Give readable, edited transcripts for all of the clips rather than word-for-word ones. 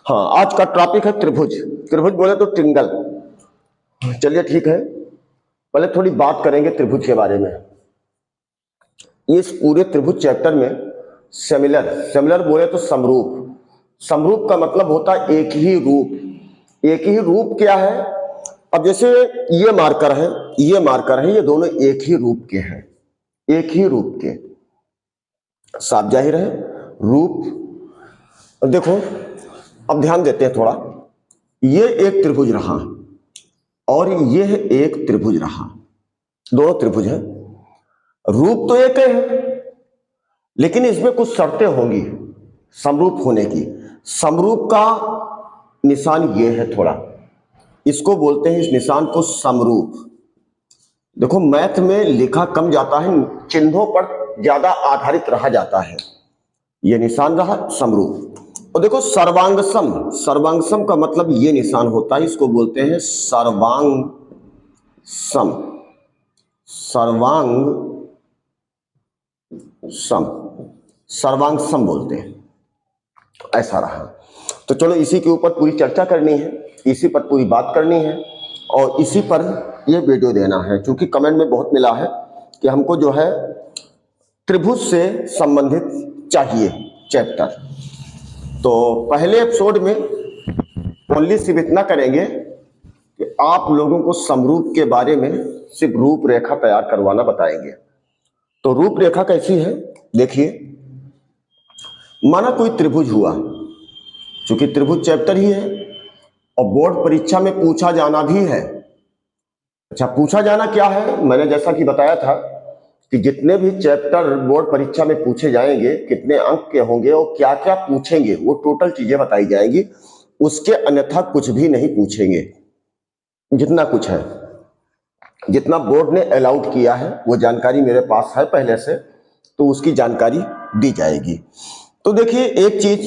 हाँ, आज का टॉपिक है त्रिभुज। त्रिभुज बोले तो ट्रिंगल। चलिए ठीक है, पहले थोड़ी बात करेंगे त्रिभुज के बारे में। इस पूरे त्रिभुज चैप्टर में सिमिलर सिमिलर बोले तो समरूप। समरूप का मतलब होता है एक ही रूप। एक ही रूप क्या है? अब जैसे ये मार्कर है, ये मार्कर है, ये दोनों एक ही रूप के हैं, एक ही रूप के। साफ जाहिर है रूप। देखो अब ध्यान देते हैं थोड़ा। ये एक त्रिभुज रहा और यह एक त्रिभुज रहा, दोनों त्रिभुज हैं। रूप तो एक है, लेकिन इसमें कुछ शर्तें होंगी समरूप होने की। समरूप का निशान ये है, थोड़ा इसको बोलते हैं, इस निशान को समरूप। देखो मैथ में लिखा कम जाता है, चिन्हों पर ज्यादा आधारित रहा जाता है। ये निशान रहा समरूप। और देखो सर्वांगसम, सर्वांगसम का मतलब ये निशान होता है, इसको बोलते हैं सर्वांग सम। सर्वांग सम, सर्वांग सम बोलते हैं, ऐसा रहा। तो चलो इसी के ऊपर पूरी चर्चा करनी है, इसी पर पूरी बात करनी है और इसी पर यह वीडियो देना है। क्योंकि कमेंट में बहुत मिला है कि हमको जो है त्रिभुज से संबंधित चाहिए चैप्टर। तो पहले एपिसोड में ओनली सिर्फ इतना करेंगे कि आप लोगों को समरूप के बारे में सिर्फ रूपरेखा तैयार करवाना बताएंगे। तो रूपरेखा कैसी है देखिए। माना कोई त्रिभुज हुआ, क्योंकि त्रिभुज चैप्टर ही है और बोर्ड परीक्षा में पूछा जाना भी है। अच्छा, पूछा जाना क्या है? मैंने जैसा कि बताया था कि जितने भी चैप्टर बोर्ड परीक्षा में पूछे जाएंगे, कितने अंक के होंगे और क्या क्या पूछेंगे, वो टोटल चीजें बताई जाएंगी। उसके अन्यथा कुछ भी नहीं पूछेंगे। जितना कुछ है, जितना बोर्ड ने अलाउड किया है वो जानकारी मेरे पास है पहले से, तो उसकी जानकारी दी जाएगी। तो देखिए एक चीज,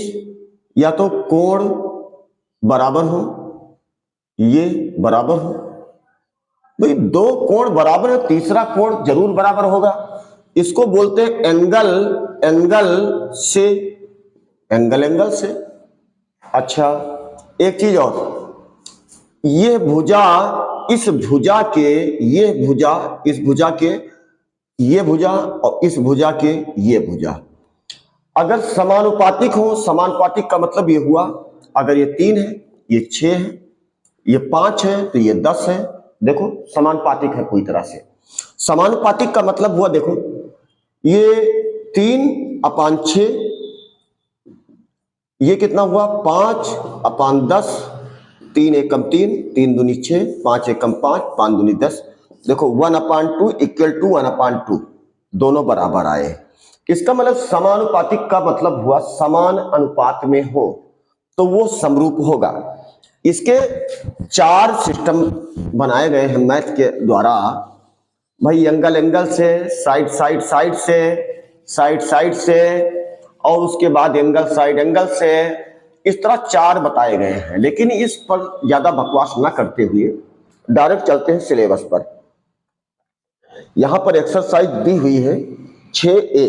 या तो कोण बराबर हो, ये बराबर हो। भाई दो कोण बराबर है, तीसरा कोण जरूर बराबर होगा। इसको बोलते हैं एंगल, एंगल से, एंगल एंगल से। अच्छा एक चीज और, ये भुजा इस भुजा के, ये भुजा इस भुजा के, ये भुजा और इस भुजा के ये भुजा अगर समानुपातिक हो, समानुपातिक का मतलब ये हुआ अगर ये 3 है, ये 6 है, ये 5 है तो ये 10 है। देखो समानुपातिक है पूरी तरह से। समानुपातिक का मतलब हुआ, देखो ये 3/6, ये कितना हुआ 5/10, 3 एकम 3, 3 दूनी 6, 5 एकम 5, 5 दूनी 10। देखो 1/2 इक्वल टू 1/2, दोनों बराबर आए। इसका मतलब समानुपातिक का मतलब हुआ समान अनुपात में हो तो वो समरूप होगा। इसके 4 सिस्टम बनाए गए हैं मैथ के द्वारा। भाई एंगल एंगल से, साइड साइड साइड से, साइड साइड से, और उसके बाद एंगल साइड एंगल से, इस तरह 4 बताए गए हैं। लेकिन इस पर ज्यादा बकवास ना करते हुए डायरेक्ट चलते हैं सिलेबस पर। यहां पर एक्सरसाइज दी हुई है 6A।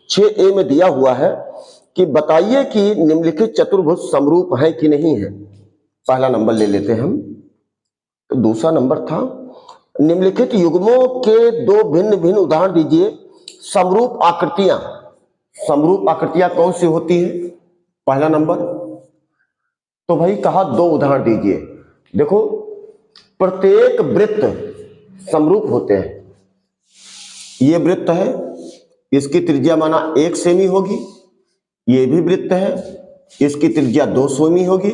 6A में दिया हुआ है कि बताइए कि निम्नलिखित चतुर्भुज समरूप है कि नहीं है। पहला नंबर ले लेते हैं हम। तो दूसरा नंबर था निम्नलिखित युग्मों के 2 भिन्न भिन्न उदाहरण दीजिए। समरूप आकृतियां, समरूप आकृतियां कौन सी होती है? पहला नंबर तो भाई कहा 2 उदाहरण दीजिए। देखो प्रत्येक वृत्त समरूप होते हैं। ये वृत्त है, इसकी त्रिज्या माना 1 सेमी होगी। ये भी वृत्त है, इसकी त्रिज्या 2 सेमी होगी।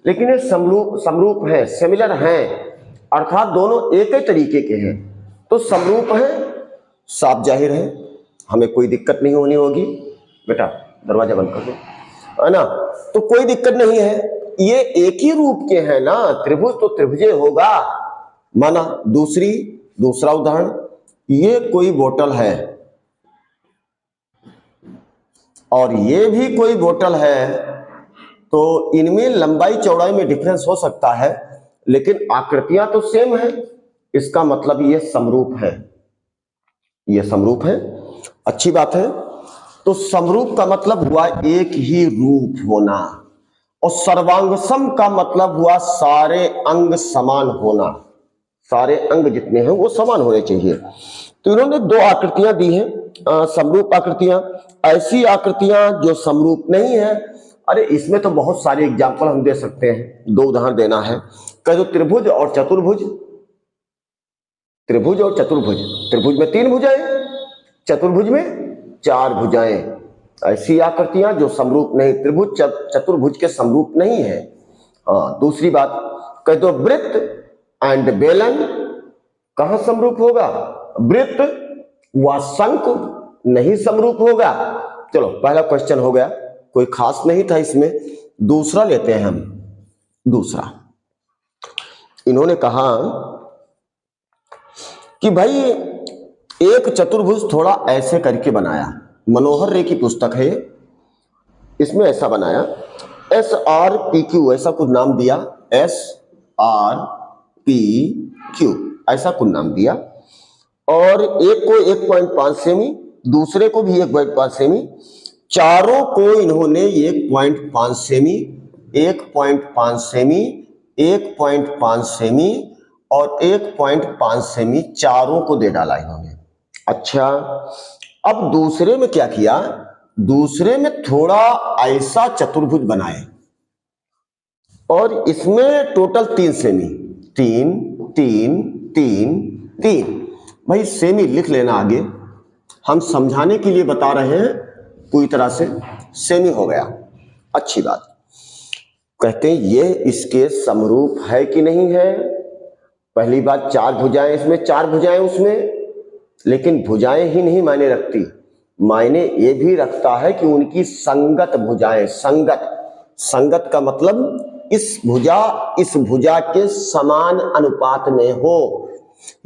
लेकिन ये समरूप है, सिमिलर है, अर्थात दोनों एक ही तरीके के हैं, तो समरूप है। साफ जाहिर है, हमें कोई दिक्कत नहीं होनी होगी। बेटा दरवाजा बंद कर दो, है ना? तो कोई दिक्कत नहीं है, ये एक ही रूप के हैं ना, त्रिभुज तो त्रिभुज होगा। माना दूसरा उदाहरण, ये कोई बोतल है और ये भी कोई बोतल है, तो इनमें लंबाई चौड़ाई में डिफरेंस हो सकता है, लेकिन आकृतियां तो सेम है। इसका मतलब ये समरूप है, ये समरूप है। अच्छी बात है। तो समरूप का मतलब हुआ एक ही रूप होना। और सर्वांग सम का मतलब हुआ सारे अंग समान होना, सारे अंग जितने हैं वो समान होने चाहिए। तो इन्होंने दो आकृतियां दी हैं समरूप आकृतियां, ऐसी आकृतियां जो समरूप नहीं है। अरे इसमें तो बहुत सारे एग्जाम्पल हम दे सकते हैं, दो उदाहरण देना है। कह दो त्रिभुज और चतुर्भुज, त्रिभुज और चतुर्भुज, त्रिभुज में 3 भुजाएं, चतुर्भुज में 4 भुजाएं। ऐसी आकृतियां जो समरूप नहीं, त्रिभुज चतुर्भुज के समरूप नहीं है। दूसरी बात, कह दो वृत्त एंड बेलन कहां समरूप होगा? वृत्त व शंकु नहीं समरूप होगा। चलो पहला क्वेश्चन हो गया, कोई खास नहीं था इसमें। दूसरा लेते हैं हम। दूसरा इन्होंने कहा कि भाई एक चतुर्भुज थोड़ा ऐसे करके बनाया, मनोहर रे की पुस्तक है, इसमें ऐसा बनाया, एस आर पी क्यू ऐसा कुछ नाम दिया, एस आर पी क्यू ऐसा कुछ नाम दिया, और एक को 1.5 सेमी, दूसरे को भी 1.5 सेमी, चारों को इन्होंने 1.5 सेमी, 1.5 सेमी, 1.5 सेमी और 1.5 सेमी चारों को दे डाला इन्होंने। अच्छा, अब दूसरे में क्या किया? दूसरे में थोड़ा ऐसा चतुर्भुज बनाए और इसमें टोटल 3 सेमी, 3 3 3 3। भाई सेमी लिख लेना आगे, हम समझाने के लिए बता रहे हैं, पूरी तरह से सेमी हो गया। अच्छी बात। कहते हैं ये इसके समरूप है कि नहीं है? पहली बात, 4 भुजाएं इसमें, 4 भुजाएं उसमें, लेकिन भुजाएं ही नहीं मायने रखती, मायने ये भी रखता है कि उनकी संगत भुजाएं, संगत, संगत का मतलब इस भुजा के समान अनुपात में हो,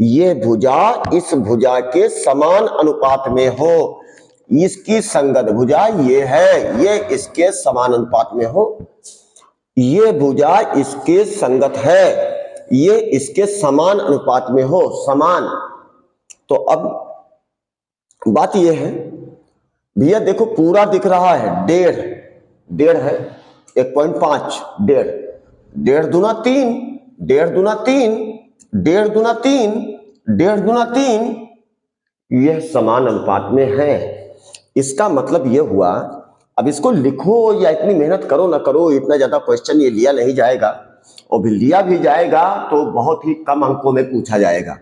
ये भुजा इस भुजा के समान अनुपात में हो, इसकी संगत भुजा ये है, ये इसके समान अनुपात में हो, ये भुजा इसके संगत है, ये इसके समान अनुपात में हो, समान। तो अब बात ये है भैया, देखो पूरा दिख रहा है, 1.5, 1.5 है, 1.5, 1.5, 1.5 दूना 3, 1.5 दूना 3, 1.5 दूना 3, 1.5 दूना 3, यह समान अनुपात में है। इसका मतलब यह हुआ, अब इसको लिखो या इतनी मेहनत करो ना करो, इतना ज्यादा क्वेश्चन ये लिया नहीं जाएगा, और भी लिया भी जाएगा तो बहुत ही कम अंकों में पूछा जाएगा।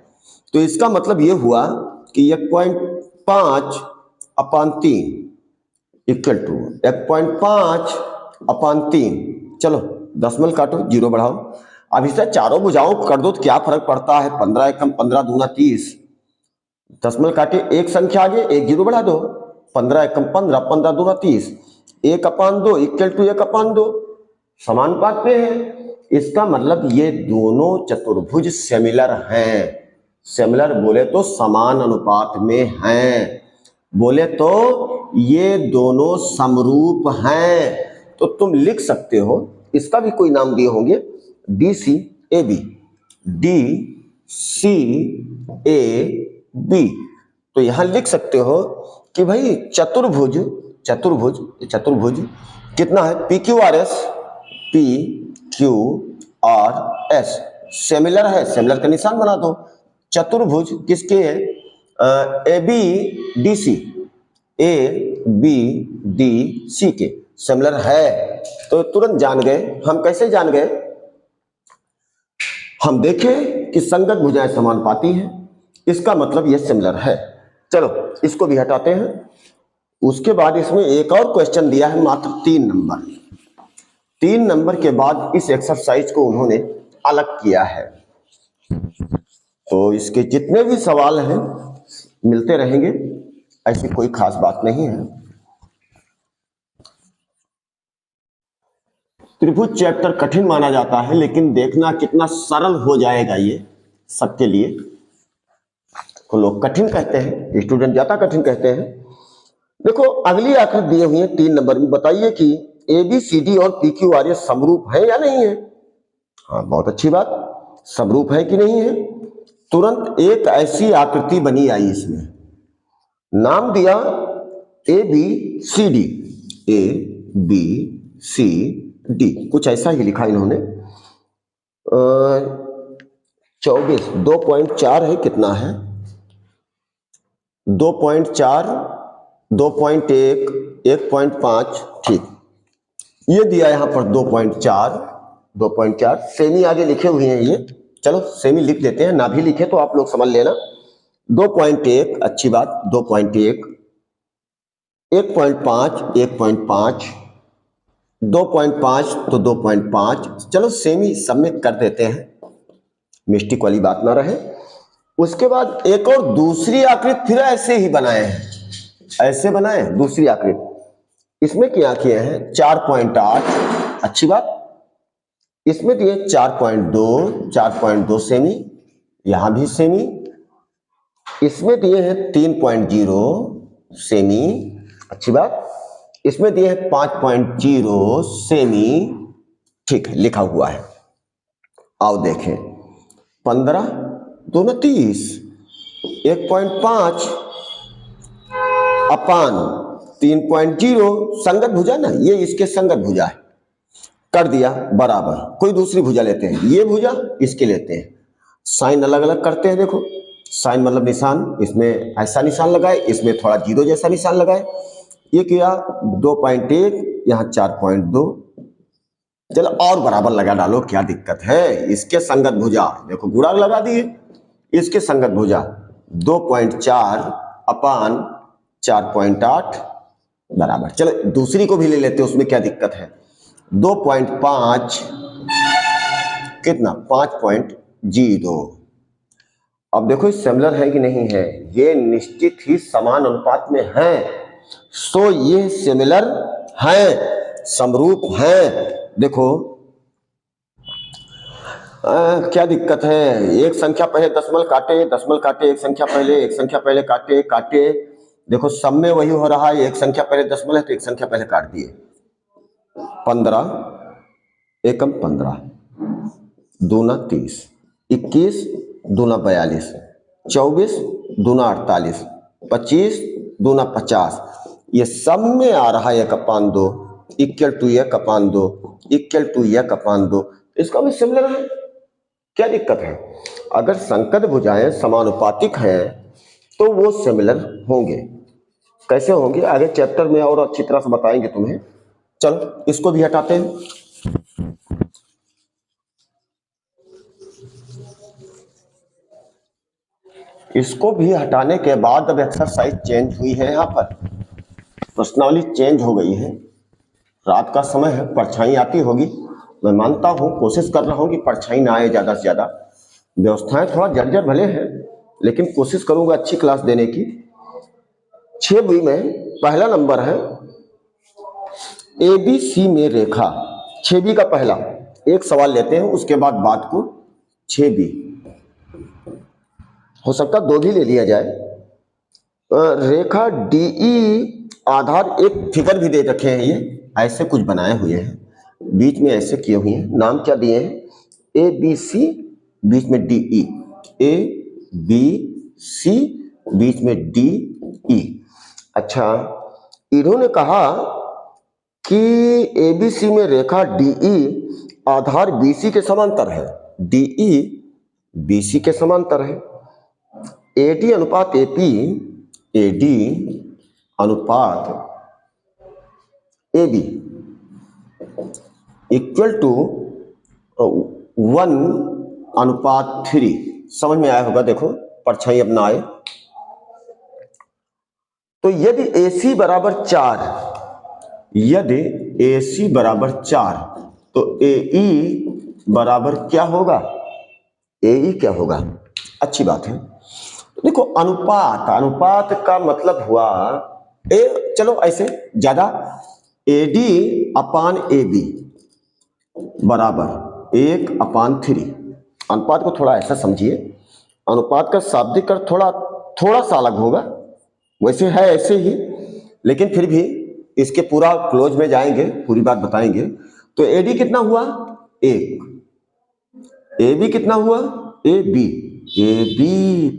तो इसका मतलब यह हुआ कि 1.5/3 इक्वल टू 1.5/3। चलो दशमलव काटो, 0 बढ़ाओ। अब इसे चारों भुजाओं कर दो तो क्या फर्क पड़ता है? 15 एकम 15 दूना 30, दशमलव काटे, एक संख्या आगे, एक 0 बढ़ा दो, 15 एकम 15, 15 दूना 30, 1/2 इक्वल टू 1/2, समानुपात पे है। इसका मतलब ये दोनों चतुर्भुज सिमिलर हैं। सिमिलर बोले तो समान अनुपात में हैं, बोले तो ये दोनों समरूप हैं। तो तुम लिख सकते हो, इसका भी कोई नाम दिए होंगे, DCAB, DCAB। तो यहां लिख सकते हो कि भाई चतुर्भुज, चतुर्भुज, चतुर्भुज कितना है? PQRS, PQRS सिमिलर है, सिमिलर का निशान बना दो। चतुर्भुज किसके है? ABDC, ABDC के सिमिलर है। तो तुरंत जान गए। हम कैसे जान गए? हम देखें कि संगत भुजाएं समानुपाती हैं, इसका मतलब यह सिमिलर है। चलो इसको भी हटाते हैं। उसके बाद इसमें एक और क्वेश्चन दिया है, मात्र 3 नंबर। 3 नंबर के बाद इस एक्सरसाइज को उन्होंने अलग किया है। तो इसके जितने भी सवाल हैं मिलते रहेंगे, ऐसी कोई खास बात नहीं है। त्रिभुज चैप्टर कठिन माना जाता है, लेकिन देखना कितना सरल हो जाएगा ये सबके लिए। तो लोग कठिन कहते हैं, स्टूडेंट ज्यादा कठिन कहते हैं। देखो अगली आकृति दी हुई है 3 नंबर में, बताइए कि ABCD और PQRS समरूप है या नहीं है? हाँ बहुत अच्छी बात, समरूप है कि नहीं है? तुरंत एक ऐसी आकृति बनी आई, इसमें नाम दिया ABCD, ABCD डी, कुछ ऐसा ही लिखा इन्होंने। 24, 2.4 है, कितना है 2.4, 2.1, 1.5, ठीक, ये दिया यहां पर 2.4, 2.4 सेमी आगे लिखे हुए हैं ये, चलो सेमी लिख देते हैं, ना भी लिखे तो आप लोग समझ लेना। 2.1 अच्छी बात, 2.1, 1.5, 1.5, 2.5 तो 2.5, चलो सेमी सब में कर देते हैं, मिस्टेक वाली बात ना रहे। उसके बाद एक और दूसरी आकृति फिर ऐसे ही बनाए हैं, ऐसे बनाए दूसरी आकृति, इसमें क्या किए हैं 4.8, अच्छी बात, इसमें दिए 4.2, 4.2 सेमी, यहां भी सेमी, इसमें दिए हैं 3.0 सेमी, अच्छी बात, इसमें दिए हैं 5.0 सेमी, ठीक है लिखा हुआ है। आओ देखें 15, 2 न 30, 1.5 अपान 3.0 संगत भुजा ना, ये इसके संगत भुजा है, कर दिया बराबर, कोई दूसरी भुजा लेते हैं, ये भुजा इसके लेते हैं, साइन अलग अलग करते हैं, देखो साइन मतलब निशान, इसमें ऐसा निशान लगाए, इसमें थोड़ा जीरो जैसा निशान लगाए, ये किया 2.1, यहां 4.2, चलो और बराबर लगा डालो, क्या दिक्कत है, इसके संगत भुजा देखो गुणा लगा दिए, इसके संगत भुजा 2.4 अपान 4.8 बराबर, चलो दूसरी को भी ले लेते हैं, उसमें क्या दिक्कत है, 2.5 कितना 5.0। अब देखो सिमिलर है कि नहीं है, ये निश्चित ही समान अनुपात में है, सो ये सिमिलर है, समरूप है। देखो क्या दिक्कत है, एक संख्या पहले दशमलव काटे, दशमलव काटे, एक संख्या पहले, एक संख्या पहले काटे, काटे, देखो सब में वही हो रहा है, एक संख्या पहले दशमलव है तो एक संख्या पहले काट दिए, 15 एकम 15, 2 न 30, 21 2 न 42, 24 2 न 48, 25 2 न 50, ये सब में आ रहा है 1/2 इक्वल टू 1/2 इक्वल टू 1/2, इसका भी सिमिलर है, क्या दिक्कत है, अगर संकट भुजाएं समानुपातिक हैं तो वो सिमिलर होंगे, कैसे होंगे आगे चैप्टर में और अच्छी तरह से बताएंगे तुम्हें। चलो इसको भी हटाते हैं, इसको भी हटाने के बाद अब एक्सरसाइज चेंज हुई है, यहाँ पर प्रश्नावली चेंज हो गई है, रात का समय है, परछाई आती होगी, मैं मानता हूं, कोशिश कर रहा हूं कि परछाई ना आए ज्यादा से ज्यादा, व्यवस्थाएं थोड़ा जर्जर भले हैं लेकिन कोशिश करूंगा अच्छी क्लास देने की। 6B में पहला नंबर है ABC में रेखा, 6B का पहला एक सवाल लेते हैं, उसके बाद बात को 6B, हो सकता 2 भी ले लिया जाए। रेखा DE आधार, एक फिगर भी दे रखे हैं, ये ऐसे कुछ बनाए हुए हैं, बीच में ऐसे किए हुए हैं, नाम क्या दिए हैं ABC, बीच में DE, ABC बीच में DE। अच्छा इन्होंने कहा कि ABC में रेखा DE आधार BC के समांतर है, DE BC के समांतर है, AD अनुपात AP, AD अनुपात AB इक्वल टू 1/3, समझ में आया होगा, देखो परछाई अब ना आए, तो यदि AC बराबर 4, यदि AC बराबर 4 तो AE बराबर क्या होगा, AE क्या होगा, अच्छी बात है। देखो अनुपात, अनुपात का मतलब हुआ चलो ऐसे ज्यादा, AD अपान AB बराबर 1/3, अनुपात को थोड़ा ऐसा समझिए, अनुपात का शाब्दिक अर्थ थोड़ा सा अलग होगा, वैसे है ऐसे ही, लेकिन फिर भी इसके पूरा क्लोज में जाएंगे, पूरी बात बताएंगे। तो AD कितना हुआ 1, AB कितना हुआ AB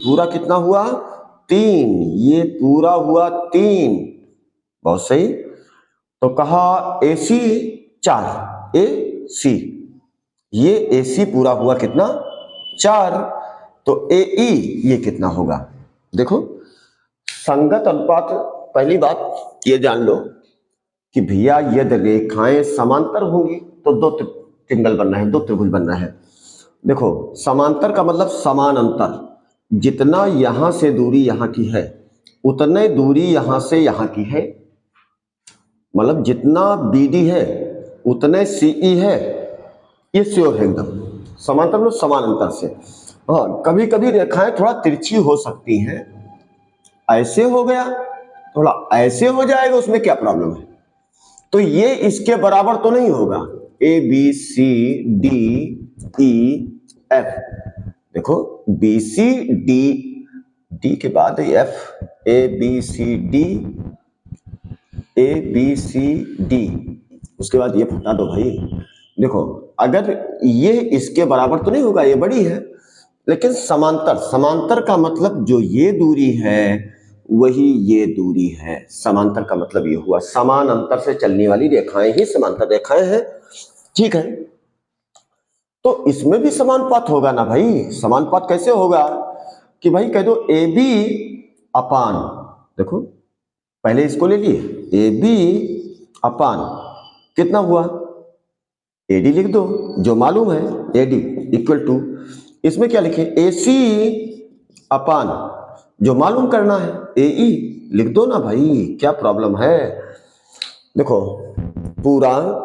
पूरा कितना हुआ 3, ये पूरा हुआ 3, बहुत सही। तो कहा AC 4, ए सी, ये ए सी पूरा हुआ कितना 4, तो ए ई ये कितना होगा। देखो संगत अनुपात, पहली बात ये जान लो कि भैया यदि रेखाएं समांतर होंगी तो दो ट्रिंगल बनना है, दो त्रिभुज बनना है। देखो समांतर का मतलब समान अंतर, जितना यहां से दूरी यहां की है उतने दूरी यहां से यहां की है, मतलब जितना BD है उतने CE है, ये श्योर है एकदम। समांतर में समान अंतर से। हाँ कभी कभी रेखाएं थोड़ा तिरछी हो सकती हैं, ऐसे हो गया थोड़ा ऐसे हो जाएगा, उसमें क्या प्रॉब्लम है। तो ये इसके बराबर तो नहीं होगा, ABCDEF, देखो BCD के बाद F, ABCD, उसके बाद ये हटा दो भाई। देखो अगर ये इसके बराबर तो नहीं होगा, ये बड़ी है, लेकिन समांतर, समांतर का मतलब जो ये दूरी है वही ये दूरी है। समांतर का मतलब ये हुआ समान अंतर से चलने वाली रेखाएं ही समांतर रेखाएं हैं, ठीक है। तो इसमें भी समानुपात होगा ना भाई। समानुपात कैसे होगा कि भाई कह दो AB अपान, देखो पहले इसको ले लिए, AB अपान कितना हुआ AD लिख दो, जो मालूम है AD इक्वल टू, इसमें क्या लिखे AC अपान जो मालूम करना है AE लिख दो ना भाई, क्या प्रॉब्लम है। देखो पूरा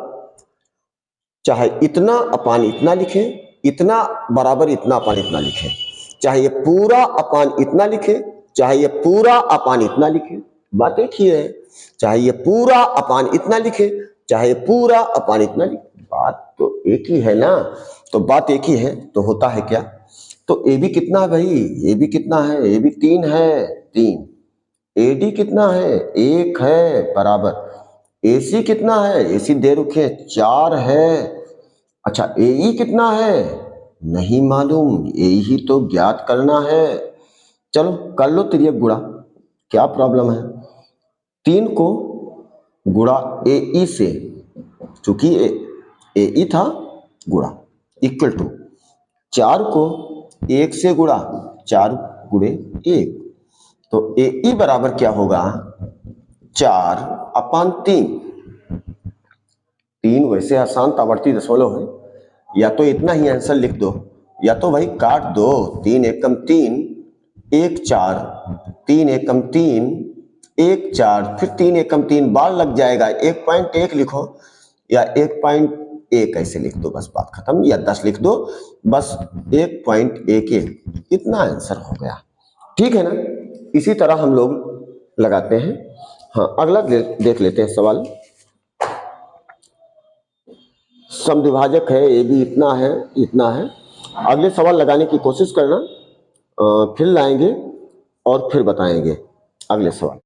चाहे इतना अपान इतना लिखे, इतना बराबर इतना अपान इतना लिखे, चाहे ये पूरा अपान इतना लिखे, चाहे ये पूरा अपान इतना लिखे, बात एक ही है। चाहे ये पूरा अपान इतना लिखे, चाहे पूरा अपान इतना लिखे, बात तो एक ही है ना। तो बात एक ही है तो होता है क्या, तो AB कितना है भाई, AB कितना है, AB 3 है, 3, AD कितना है 1 है बराबर, AC कितना है, AC दे रखे 4 है। अच्छा AE कितना है नहीं मालूम, AE ही तो ज्ञात करना है। चलो कर लो तिर्यक गुणा, क्या प्रॉब्लम है। 3 को गुणा AE से, चूंकि AE था गुणा इक्वल टू 4 को 1 से गुणा, 4 गुणे 1, तो AE बराबर क्या होगा 4 अपान 3। 3 वैसे आसान आवर्ती दशमलव है, या तो इतना ही आंसर लिख दो, या तो भाई काट दो, 3 एकम 3, 1 4, 3 एकम 3, 1 4, फिर 3 एकम 3 बार लग जाएगा, 1.1 लिखो या 1.1 ऐसे लिख दो, बस बात खत्म, या 10 लिख दो बस, 1.11, इतना आंसर हो गया, ठीक है ना। इसी तरह हम लोग लगाते हैं। हाँ अगला देख लेते हैं सवाल। समद्विभाजक है, AB इतना है इतना है। अगले सवाल लगाने की कोशिश करना, फिर लाएंगे और फिर बताएंगे अगले सवाल।